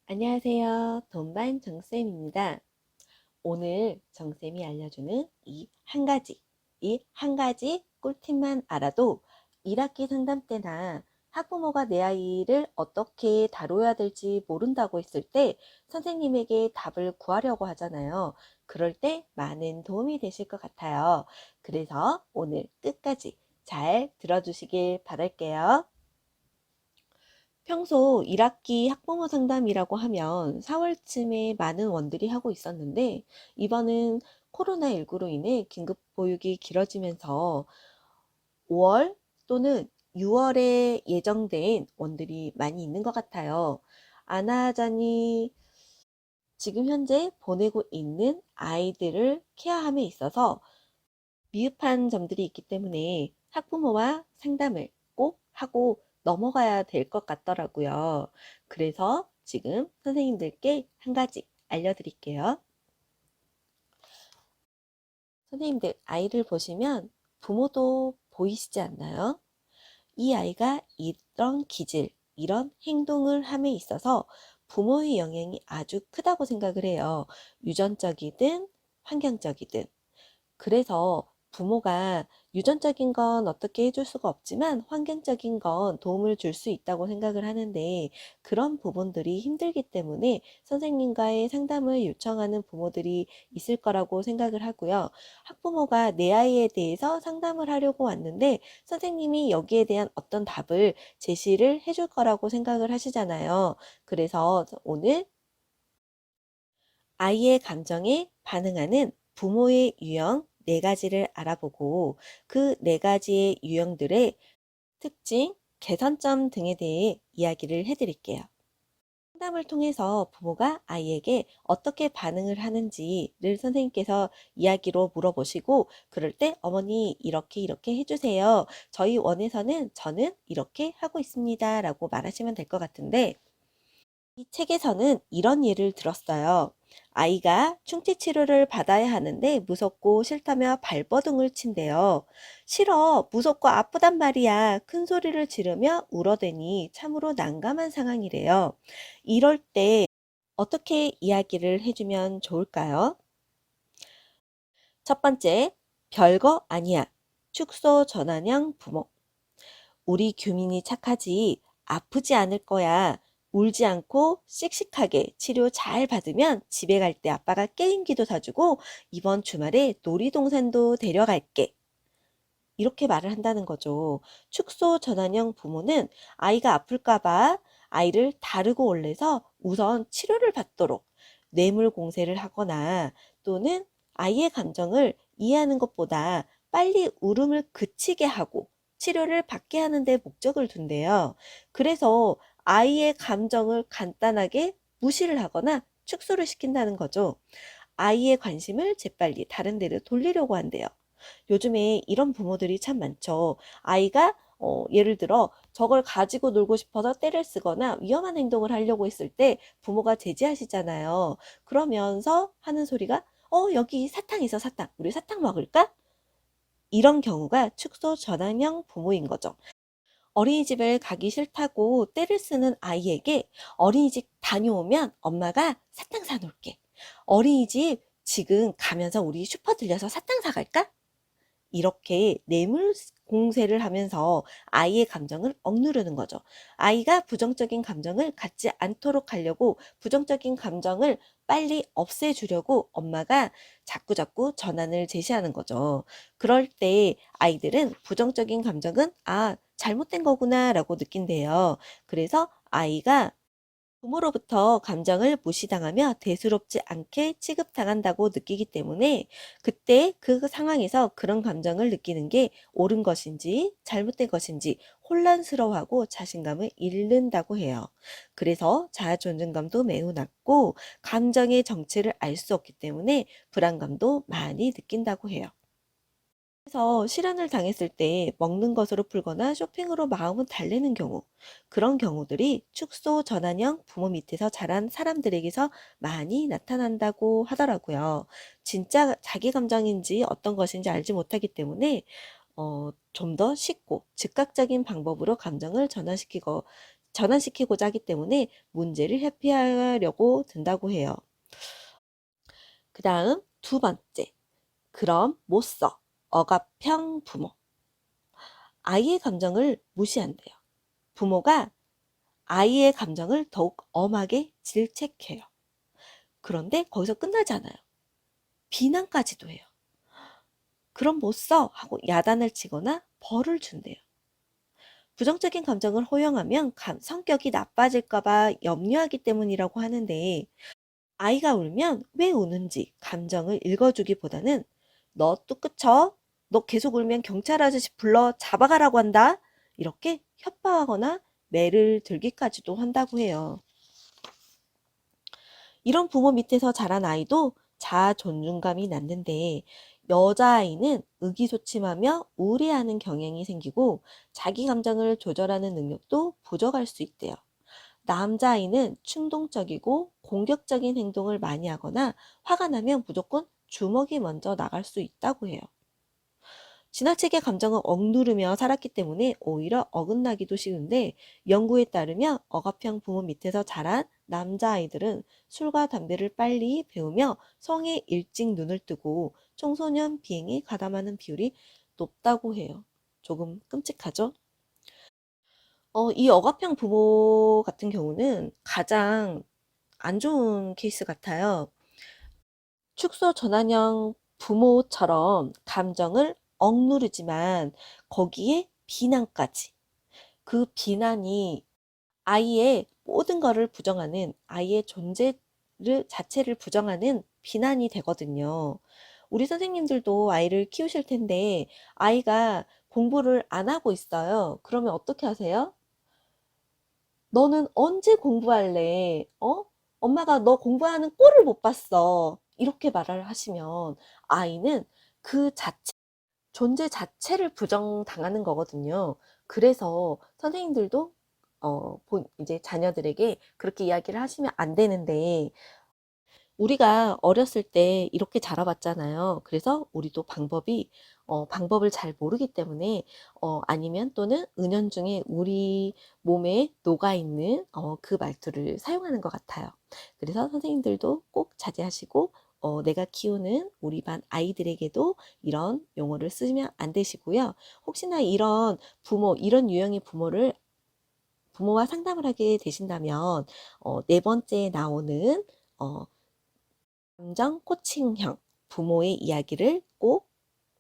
안녕하세요. 돈반 정쌤입니다. 오늘 정쌤이 알려주는 이 한 가지 꿀팁만 알아도 1학기 상담 때나 학부모가 내 아이를 어떻게 다뤄야 될지 모른다고 했을 때 선생님에게 답을 구하려고 하잖아요. 그럴 때 많은 도움이 되실 것 같아요. 그래서 오늘 끝까지 잘 들어주시길 바랄게요. 평소 1학기 학부모 상담이라고 하면 4월쯤에 많은 원들이 하고 있었는데 이번은 코로나19로 인해 긴급 보육이 길어지면서 5월 또는 6월에 예정된 원들이 많이 있는 것 같아요. 아나자니 지금 현재 보내고 있는 아이들을 케어함에 있어서 미흡한 점들이 있기 때문에 학부모와 상담을 꼭 하고 넘어가야 될 것 같더라고요. 그래서 지금 선생님들께 한 가지 알려드릴게요. 선생님들, 아이를 보시면 부모도 보이시지 않나요? 이 아이가 이런 기질, 이런 행동을 함에 있어서 부모의 영향이 아주 크다고 생각을 해요. 유전적이든 환경적이든. 그래서 부모가 유전적인 건 어떻게 해줄 수가 없지만 환경적인 건 도움을 줄 수 있다고 생각을 하는데 그런 부분들이 힘들기 때문에 선생님과의 상담을 요청하는 부모들이 있을 거라고 생각을 하고요. 학부모가 내 아이에 대해서 상담을 하려고 왔는데 선생님이 여기에 대한 어떤 답을 제시를 해줄 거라고 생각을 하시잖아요. 그래서 오늘 아이의 감정에 반응하는 부모의 유형 4가지를 알아보고 그 4가지의 유형들의 특징, 개선점 등에 대해 이야기를 해드릴게요. 상담을 통해서 부모가 아이에게 어떻게 반응을 하는지를 선생님께서 이야기로 물어보시고 그럴 때 어머니 이렇게 해주세요. 저희 원에서는 저는 이렇게 하고 있습니다. 라고 말하시면 될 것 같은데 이 책에서는 이런 예를 들었어요. 아이가 충치 치료를 받아야 하는데 무섭고 싫다며 발버둥을 친대요. 싫어, 무섭고 아프단 말이야. 큰 소리를 지르며 울어대니 참으로 난감한 상황이래요. 이럴 때 어떻게 이야기를 해주면 좋을까요? 첫 번째, 별거 아니야. 축소 전환형 부모. 우리 규민이 착하지 아프지 않을 거야. 울지 않고 씩씩하게 치료 잘 받으면 집에 갈 때 아빠가 게임기도 사주고 이번 주말에 놀이동산도 데려갈게. 이렇게 말을 한다는 거죠. 축소 전환형 부모는 아이가 아플까봐 아이를 다르고 올려서 우선 치료를 받도록 뇌물 공세를 하거나 또는 아이의 감정을 이해하는 것보다 빨리 울음을 그치게 하고 치료를 받게 하는 데 목적을 둔대요. 그래서 아이의 감정을 간단하게 무시를 하거나 축소를 시킨다는 거죠. 아이의 관심을 재빨리 다른 데로 돌리려고 한대요. 요즘에 이런 부모들이 참 많죠. 아이가 예를 들어 저걸 가지고 놀고 싶어서 떼를 쓰거나 위험한 행동을 하려고 했을 때 부모가 제지하시잖아요. 그러면서 하는 소리가 여기 사탕 있어 사탕. 우리 사탕 먹을까? 이런 경우가 축소 전환형 부모인 거죠. 어린이집을 가기 싫다고 떼를 쓰는 아이에게 어린이집 다녀오면 엄마가 사탕 사놓을게. 어린이집 지금 가면서 우리 슈퍼 들려서 사탕 사갈까? 이렇게 뇌물 공세를 하면서 아이의 감정을 억누르는 거죠. 아이가 부정적인 감정을 갖지 않도록 하려고 부정적인 감정을 빨리 없애주려고 엄마가 자꾸자꾸 전환을 제시하는 거죠. 그럴 때 아이들은 부정적인 감정은 잘못된 거구나 라고 느낀대요. 그래서 아이가 부모로부터 감정을 무시당하며 대수롭지 않게 취급당한다고 느끼기 때문에 그때 그 상황에서 그런 감정을 느끼는 게 옳은 것인지 잘못된 것인지 혼란스러워하고 자신감을 잃는다고 해요. 그래서 자아 존중감도 매우 낮고 감정의 정체를 알 수 없기 때문에 불안감도 많이 느낀다고 해요. 그래서 실현을 당했을 때 먹는 것으로 풀거나 쇼핑으로 마음을 달래는 경우, 그런 경우들이 축소 전환형 부모 밑에서 자란 사람들에게서 많이 나타난다고 하더라고요. 진짜 자기 감정인지 어떤 것인지 알지 못하기 때문에 좀 더 쉽고 즉각적인 방법으로 감정을 전환시키고 전환시키고자 하기 때문에 문제를 회피하려고 든다고 해요. 그 다음 두 번째, 그럼 못 써. 억압형 부모. 아이의 감정을 무시한대요. 부모가 아이의 감정을 더욱 엄하게 질책해요. 그런데 거기서 끝나지 않아요. 비난까지도 해요. 그럼 못 써 하고 야단을 치거나 벌을 준대요. 부정적인 감정을 허용하면 성격이 나빠질까봐 염려하기 때문이라고 하는데, 아이가 울면 왜 우는지 감정을 읽어주기보다는 너 또 끝쳐? 너 계속 울면 경찰 아저씨 불러 잡아가라고 한다? 이렇게 협박하거나 매를 들기까지도 한다고 해요. 이런 부모 밑에서 자란 아이도 자아 존중감이 낮는데, 여자아이는 의기소침하며 우울해하는 경향이 생기고 자기 감정을 조절하는 능력도 부족할 수 있대요. 남자아이는 충동적이고 공격적인 행동을 많이 하거나 화가 나면 무조건 주먹이 먼저 나갈 수 있다고 해요. 지나치게 감정을 억누르며 살았기 때문에 오히려 어긋나기도 쉬운데, 연구에 따르면 억압형 부모 밑에서 자란 남자아이들은 술과 담배를 빨리 배우며 성에 일찍 눈을 뜨고 청소년 비행에 가담하는 비율이 높다고 해요. 조금 끔찍하죠? 이 억압형 부모 같은 경우는 가장 안 좋은 케이스 같아요. 축소 전환형 부모처럼 감정을 억누르지만 거기에 비난까지. 그 비난이 아이의 모든 것을 부정하는, 아이의 존재를 자체를 부정하는 비난이 되거든요. 우리 선생님들도 아이를 키우실 텐데 아이가 공부를 안 하고 있어요. 그러면 어떻게 하세요? 너는 언제 공부할래? 엄마가 너 공부하는 꼴을 못 봤어. 이렇게 말을 하시면 아이는 그 존재 자체를 부정당하는 거거든요. 그래서 선생님들도 이제 자녀들에게 그렇게 이야기를 하시면 안 되는데, 우리가 어렸을 때 이렇게 자라봤잖아요. 그래서 우리도 방법을 잘 모르기 때문에, 아니면 또는 은연중에 우리 몸에 녹아있는 그 말투를 사용하는 것 같아요. 그래서 선생님들도 꼭 자제하시고, 내가 키우는 우리 반 아이들에게도 이런 용어를 쓰면 안 되시고요. 혹시나 이런 유형의 부모와 상담을 하게 되신다면, 네 번째에 나오는 감정 코칭형 부모의 이야기를 꼭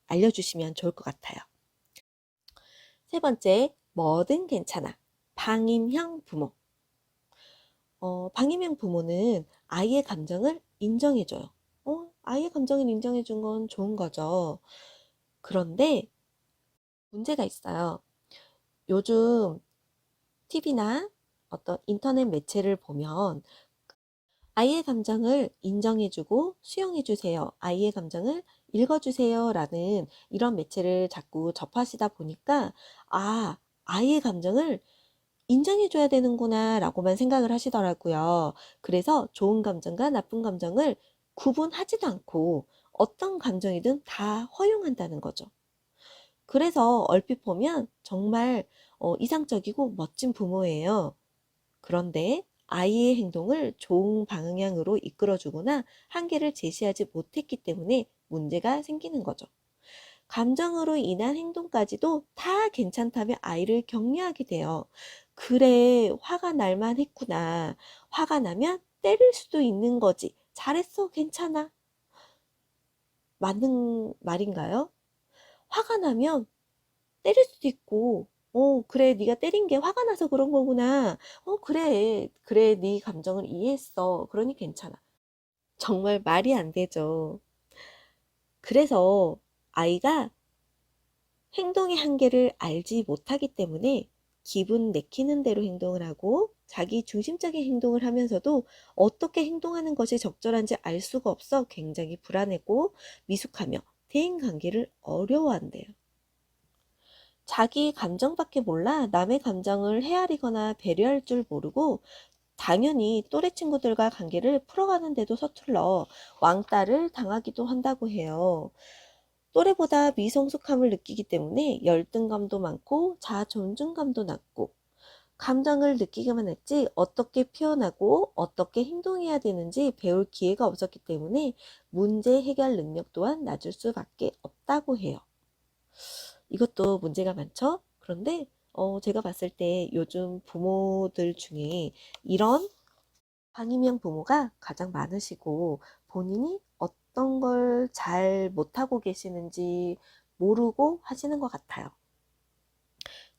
알려주시면 좋을 것 같아요. 세 번째, 뭐든 괜찮아. 방임형 부모. 방임형 부모는 아이의 감정을 인정해줘요. 아이의 감정을 인정해준 건 좋은 거죠. 그런데 문제가 있어요. 요즘 TV나 어떤 인터넷 매체를 보면 아이의 감정을 인정해주고 수용해주세요. 아이의 감정을 읽어주세요. 라는 이런 매체를 자꾸 접하시다 보니까, 아이의 감정을 인정해줘야 되는구나 라고만 생각을 하시더라고요. 그래서 좋은 감정과 나쁜 감정을 구분하지도 않고 어떤 감정이든 다 허용한다는 거죠. 그래서 얼핏 보면 정말 이상적이고 멋진 부모예요. 그런데 아이의 행동을 좋은 방향으로 이끌어주거나 한계를 제시하지 못했기 때문에 문제가 생기는 거죠. 감정으로 인한 행동까지도 다 괜찮다며 아이를 격려하게 돼요. 그래, 화가 날만 했구나. 화가 나면 때릴 수도 있는 거지. 잘했어, 괜찮아. 맞는 말인가요? 화가 나면 때릴 수도 있고, 그래, 네가 때린 게 화가 나서 그런 거구나. 그래, 네 감정을 이해했어. 그러니 괜찮아. 정말 말이 안 되죠. 그래서 아이가 행동의 한계를 알지 못하기 때문에 기분 내키는 대로 행동을 하고 자기 중심적인 행동을 하면서도 어떻게 행동하는 것이 적절한지 알 수가 없어 굉장히 불안하고 미숙하며 대인관계를 어려워한대요. 자기 감정밖에 몰라 남의 감정을 헤아리거나 배려할 줄 모르고 당연히 또래 친구들과 관계를 풀어가는데도 서툴러 왕따를 당하기도 한다고 해요. 또래보다 미성숙함을 느끼기 때문에 열등감도 많고 자존중감도 낮고 감정을 느끼기만 했지 어떻게 표현하고 어떻게 행동해야 되는지 배울 기회가 없었기 때문에 문제 해결 능력 또한 낮을 수밖에 없다고 해요. 이것도 문제가 많죠? 그런데 제가 봤을 때 요즘 부모들 중에 이런 방임형 부모가 가장 많으시고 본인이 어떤 걸 잘 못하고 계시는지 모르고 하시는 것 같아요.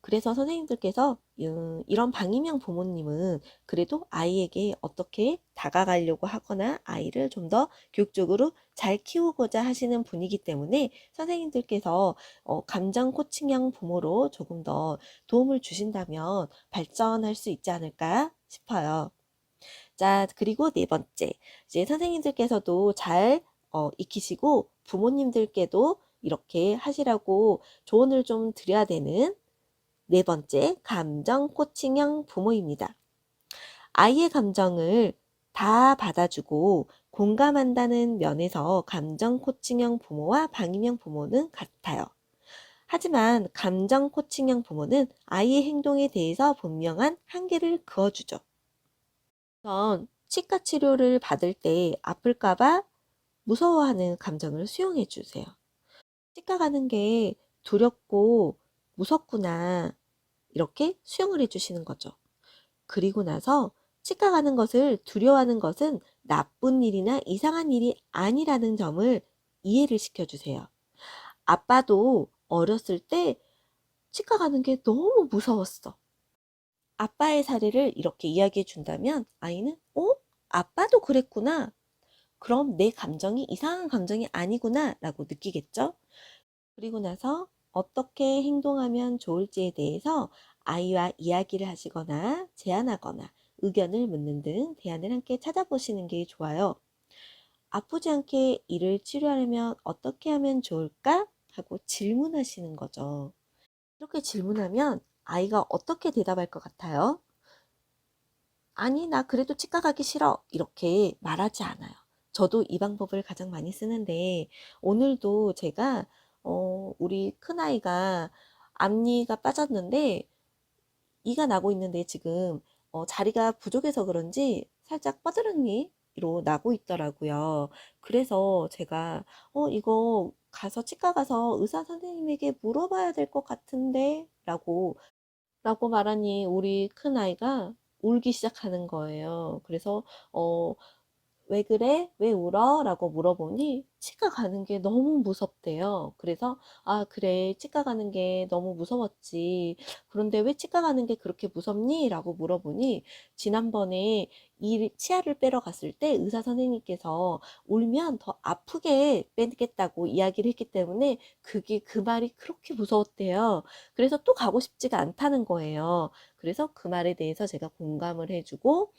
그래서 선생님들께서 이런 방임형 부모님은 그래도 아이에게 어떻게 다가가려고 하거나 아이를 좀 더 교육적으로 잘 키우고자 하시는 분이기 때문에 선생님들께서 감정 코칭형 부모로 조금 더 도움을 주신다면 발전할 수 있지 않을까 싶어요. 자, 그리고 네 번째, 이제 선생님들께서도 잘 익히시고 부모님들께도 이렇게 하시라고 조언을 좀 드려야 되는 네 번째, 감정 코칭형 부모입니다. 아이의 감정을 다 받아주고 공감한다는 면에서 감정 코칭형 부모와 방임형 부모는 같아요. 하지만 감정 코칭형 부모는 아이의 행동에 대해서 분명한 한계를 그어주죠. 우선 치과 치료를 받을 때 아플까봐 무서워하는 감정을 수용해 주세요. 치과 가는 게 두렵고 무섭구나. 이렇게 수용을 해 주시는 거죠. 그리고 나서 치과 가는 것을 두려워하는 것은 나쁜 일이나 이상한 일이 아니라는 점을 이해를 시켜주세요. 아빠도 어렸을 때 치과 가는 게 너무 무서웠어. 아빠의 사례를 이렇게 이야기해 준다면 아이는 아빠도 그랬구나. 그럼 내 감정이 이상한 감정이 아니구나 라고 느끼겠죠? 그리고 나서 어떻게 행동하면 좋을지에 대해서 아이와 이야기를 하시거나 제안하거나 의견을 묻는 등 대안을 함께 찾아보시는 게 좋아요. 아프지 않게 이를 치료하려면 어떻게 하면 좋을까? 하고 질문하시는 거죠. 이렇게 질문하면 아이가 어떻게 대답할 것 같아요? 아니, 나 그래도 치과 가기 싫어. 이렇게 말하지 않아요. 저도 이 방법을 가장 많이 쓰는데, 오늘도 제가, 우리 큰아이가 앞니가 빠졌는데, 이가 나고 있는데 지금, 자리가 부족해서 그런지 살짝 뻐드렁니로 나고 있더라고요. 그래서 제가, 이거 가서 치과 가서 의사 선생님에게 물어봐야 될 것 같은데, 라고 말하니 우리 큰아이가 울기 시작하는 거예요. 그래서 왜 그래? 왜 울어? 라고 물어보니 치과 가는 게 너무 무섭대요. 그래서 아, 그래. 치과 가는 게 너무 무서웠지. 그런데 왜 치과 가는 게 그렇게 무섭니? 라고 물어보니 지난번에 이 치아를 빼러 갔을 때 의사 선생님께서 울면 더 아프게 빼겠다고 이야기를 했기 때문에 그게 그 말이 그렇게 무서웠대요. 그래서 또 가고 싶지가 않다는 거예요. 그래서 그 말에 대해서 제가 공감을 해주고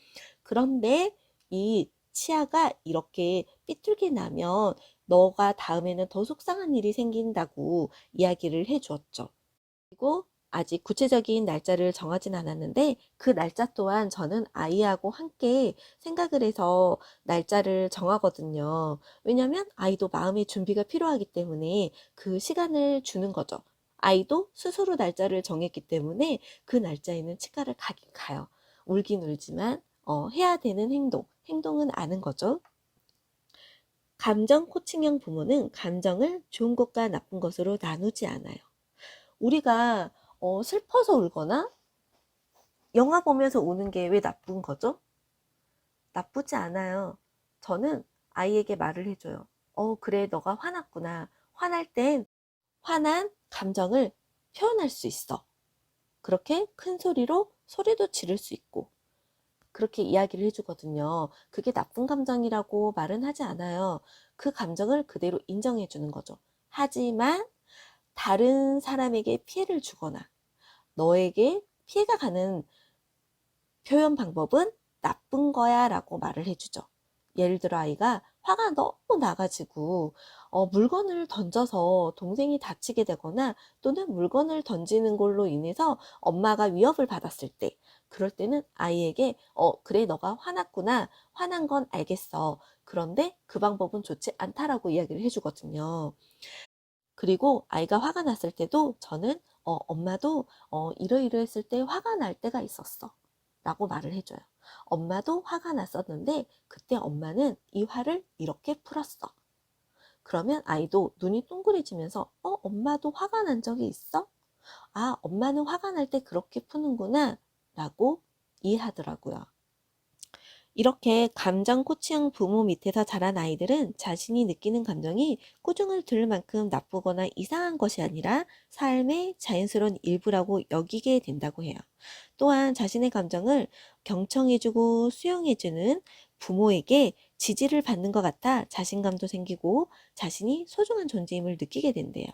그런데 이 치아가 이렇게 삐뚤게 나면 너가 다음에는 더 속상한 일이 생긴다고 이야기를 해 주었죠. 그리고 아직 구체적인 날짜를 정하진 않았는데 그 날짜 또한 저는 아이하고 함께 생각을 해서 날짜를 정하거든요. 왜냐면 아이도 마음의 준비가 필요하기 때문에 그 시간을 주는 거죠. 아이도 스스로 날짜를 정했기 때문에 그 날짜에는 치과를 가긴 가요. 울긴 울지만 해야 되는 행동은 아는 거죠. 감정 코칭형 부모는 감정을 좋은 것과 나쁜 것으로 나누지 않아요. 우리가 슬퍼서 울거나 영화 보면서 우는 게 왜 나쁜 거죠? 나쁘지 않아요. 저는 아이에게 말을 해줘요. 그래, 너가 화났구나. 화날 땐 화난 감정을 표현할 수 있어. 그렇게 큰 소리로 소리도 지를 수 있고. 그렇게 이야기를 해주거든요. 그게 나쁜 감정이라고 말은 하지 않아요. 그 감정을 그대로 인정해 주는 거죠. 하지만 다른 사람에게 피해를 주거나 너에게 피해가 가는 표현 방법은 나쁜 거야 라고 말을 해주죠. 예를 들어 아이가 화가 너무 나가지고 물건을 던져서 동생이 다치게 되거나 또는 물건을 던지는 걸로 인해서 엄마가 위협을 받았을 때 그럴 때는 아이에게 그래 너가 화났구나 화난 건 알겠어 그런데 그 방법은 좋지 않다라고 이야기를 해주거든요. 그리고 아이가 화가 났을 때도 저는 엄마도 이러이러했을 때 화가 날 때가 있었어. 라고 말을 해줘요. 엄마도 화가 났었는데 그때 엄마는 이 화를 이렇게 풀었어. 그러면 아이도 눈이 둥그레지면서 엄마도 화가 난 적이 있어? 아, 엄마는 화가 날 때 그렇게 푸는구나 라고 이해하더라고요. 이렇게 감정 코치형 부모 밑에서 자란 아이들은 자신이 느끼는 감정이 꾸중을 들을 만큼 나쁘거나 이상한 것이 아니라 삶의 자연스러운 일부라고 여기게 된다고 해요. 또한 자신의 감정을 경청해주고 수용해주는 부모에게 지지를 받는 것 같아 자신감도 생기고 자신이 소중한 존재임을 느끼게 된대요.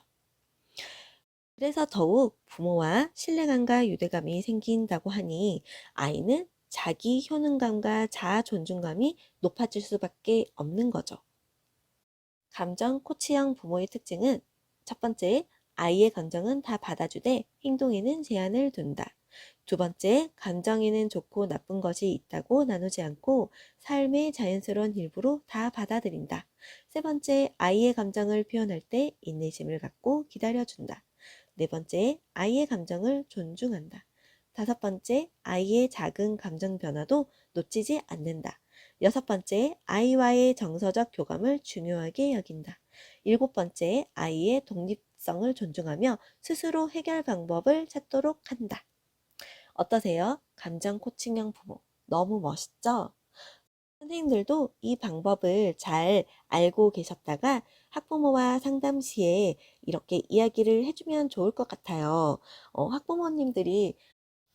그래서 더욱 부모와 신뢰감과 유대감이 생긴다고 하니 아이는 자기 효능감과 자아 존중감이 높아질 수밖에 없는 거죠. 감정 코치형 부모의 특징은 첫 번째, 아이의 감정은 다 받아주되 행동에는 제한을 둔다. 두 번째, 감정에는 좋고 나쁜 것이 있다고 나누지 않고 삶의 자연스러운 일부로 다 받아들인다. 세 번째, 아이의 감정을 표현할 때 인내심을 갖고 기다려준다. 네 번째, 아이의 감정을 존중한다. 다섯 번째, 아이의 작은 감정 변화도 놓치지 않는다. 여섯 번째, 아이와의 정서적 교감을 중요하게 여긴다. 일곱 번째, 아이의 독립성을 존중하며 스스로 해결 방법을 찾도록 한다. 어떠세요? 감정 코칭형 부모. 너무 멋있죠? 선생님들도 이 방법을 잘 알고 계셨다가 학부모와 상담 시에 이렇게 이야기를 해주면 좋을 것 같아요. 학부모님들이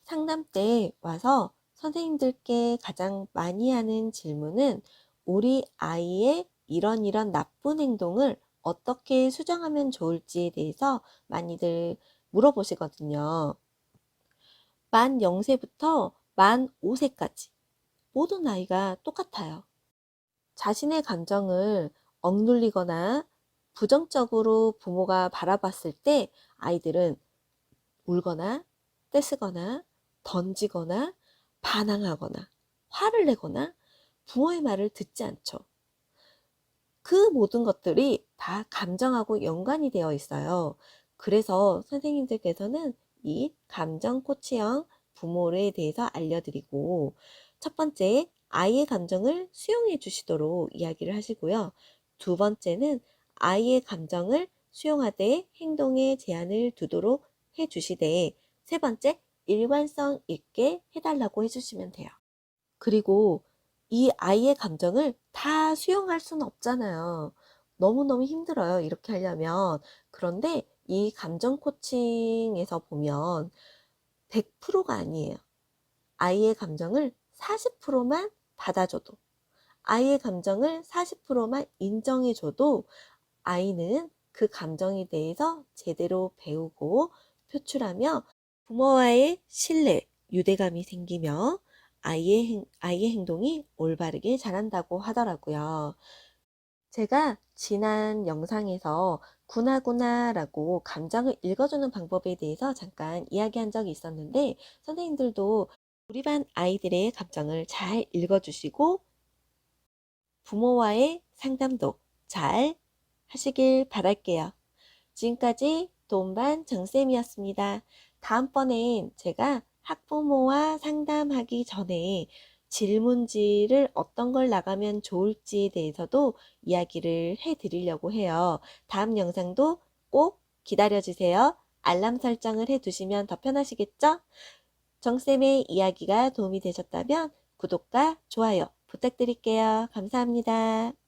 상담 때 와서 선생님들께 가장 많이 하는 질문은 우리 아이의 이런 나쁜 행동을 어떻게 수정하면 좋을지에 대해서 많이들 물어보시거든요. 만 0세부터 만 5세까지 모든 아이가 똑같아요. 자신의 감정을 억눌리거나 부정적으로 부모가 바라봤을 때 아이들은 울거나 떼쓰거나 던지거나 반항하거나 화를 내거나 부모의 말을 듣지 않죠. 그 모든 것들이 다 감정하고 연관이 되어 있어요. 그래서 선생님들께서는 이 감정 코치형 부모에 대해서 알려드리고 첫 번째, 아이의 감정을 수용해 주시도록 이야기를 하시고요. 두 번째는 아이의 감정을 수용하되 행동에 제한을 두도록 해 주시되 세 번째, 일관성 있게 해달라고 해주시면 돼요. 그리고 이 아이의 감정을 다 수용할 수는 없잖아요. 너무너무 힘들어요. 이렇게 하려면. 그런데 이 감정 코칭에서 보면 100%가 아니에요. 아이의 감정을 40%만 받아줘도, 아이의 감정을 40%만 인정해줘도 아이는 그 감정에 대해서 제대로 배우고 표출하며 부모와의 신뢰, 유대감이 생기며 아이의 행동이 올바르게 자란다고 하더라고요. 제가 지난 영상에서 구나구나라고 감정을 읽어주는 방법에 대해서 잠깐 이야기한 적이 있었는데 선생님들도 우리 반 아이들의 감정을 잘 읽어주시고 부모와의 상담도 잘 하시길 바랄게요. 지금까지 도움반 정쌤이었습니다. 다음번엔 제가 학부모와 상담하기 전에 질문지를 어떤 걸 나가면 좋을지에 대해서도 이야기를 해드리려고 해요. 다음 영상도 꼭 기다려주세요. 알람 설정을 해두시면 더 편하시겠죠? 정쌤의 이야기가 도움이 되셨다면 구독과 좋아요 부탁드릴게요. 감사합니다.